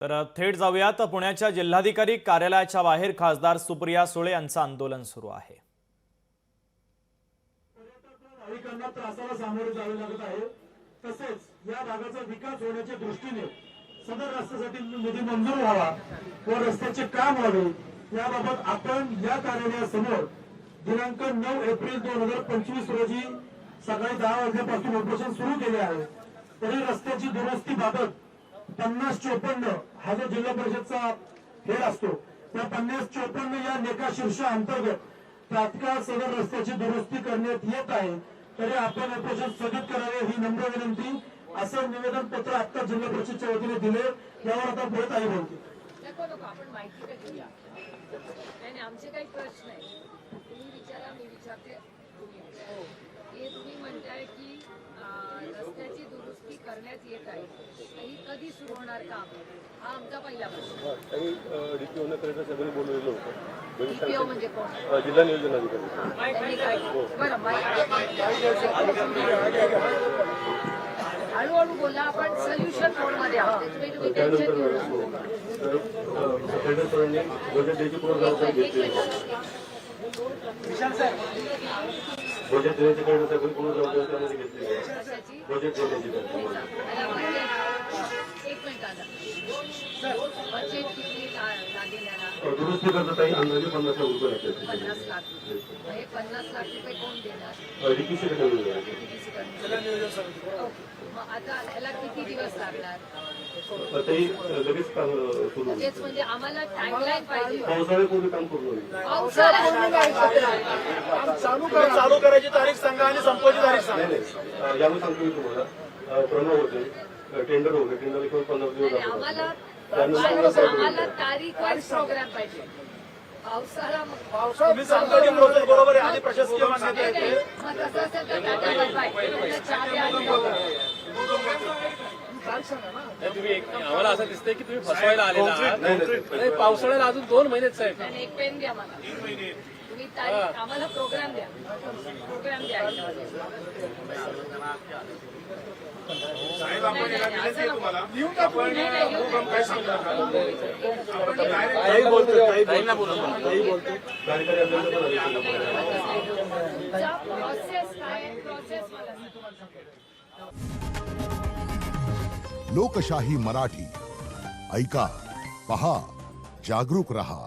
तर थेट जाऊयात पुण्याच्या जिल्हाधिकारी कार्यालयाच्या बाहेर खासदार सुप्रिया सुळे यांचं आंदोलन सुरू आहे। नागरिकांना त्रासाला सामोरे जावे लागत आहे। तसेच या भागाचा विकास होण्याच्या दृष्टीने सदर रस्त्यासाठी निधी मंजूर व्हावा व रस्त्याचे काम व्हावे याबाबत आपण या कार्यालयासमोर दिनांक 9 एप्रिल 2025 रोजी सकाळी 10 वाजल्यापासून उपोषण सुरू केले आहे। तरी रस्त्याची दुरुस्तीबाबत 50-54 हा जो जिल्हा परिषदचा हेड असतो त्या 50-54 या निकाल शीर्ष अंतर्गत तात्काळ सदर रस्त्याची दुरुस्ती करण्यात येत आहे। तरी आपण उपोषण स्थगित करावे ही नम्र विनंती असं निवेदन पत्र आता जिल्हा परिषदच्या वतीने दिले। यावर आता बोलत आहे आपण माहिती का घेऊया आणि आमचे काही प्रश्न आहेत तुम्ही विचारा मी विचारते तुम्ही म्हणताय की रस्त्याची दुरुस्ती करण्यात येत आहे ही कधी सुरू होणार काम हा आमचा पहिला प्रश्न। डीपीओ न करायचं सगळं बोललेलं होतं। डीपीओ म्हणजे कोण? जिल्हा नियोजन अधिकारी। त्यांनी काय बरं हळूहळू बोला आपण सोल्युशन मोडमध्ये आहोत तुम्ही टेन्शन घेऊ नका। बजेट द्यायची पूर्ण जबाबदारी घेतली। बजेट देण्याची काही पूर्ण जबाबदारी त्यामध्ये घेतली। बजेट देण्याची एक मिनिट आला बजेट किती लागेल याला? दुरुस्ती करता काही अंदाजे 50 लाख रुपये लागतात। 50 लाख रुपये हे 50 लाख रुपये कोण देणार? डीपीसी कडे मग आता याला किती दिवस लागणार? तेही लगेच काम सुरू तेच म्हणजे आम्हाला टाइमलाईन पाहिजे। पावसाळ्यापूर्वी काम पूर्ण होईल। चालू करायची तारीख सांगा आणि संपवायची तारीख सांगा। नाही यामध्ये सांगतो मी तुम्हाला प्रणव होते टेंडर होते टेंडर 50 दिवस लागतात। आम्हाला तारीख वाईज प्रोग्राम पाहिजे। तुम्ही सांगता की प्रोसेस बरोबर आहे आणि प्रशासकीय मान्यता आहे मग तसं असेल तर टाटा तुम्ही आम्हाला असं दिसतंय की तुम्ही फसवायला आलेला आहात। पावसाळ्याला अजून 2 महिनेच साहेब। एक पेन द्या मला तुम्ही तारीख आम्हाला प्रोग्राम द्या साहेब आपण विनंती आहे तुम्हाला लिहून आपण काय सांगणार काही बोलतो कार्यकारी अभियंता लोकशाही मराठी ऐका पहा जागरूक रहा।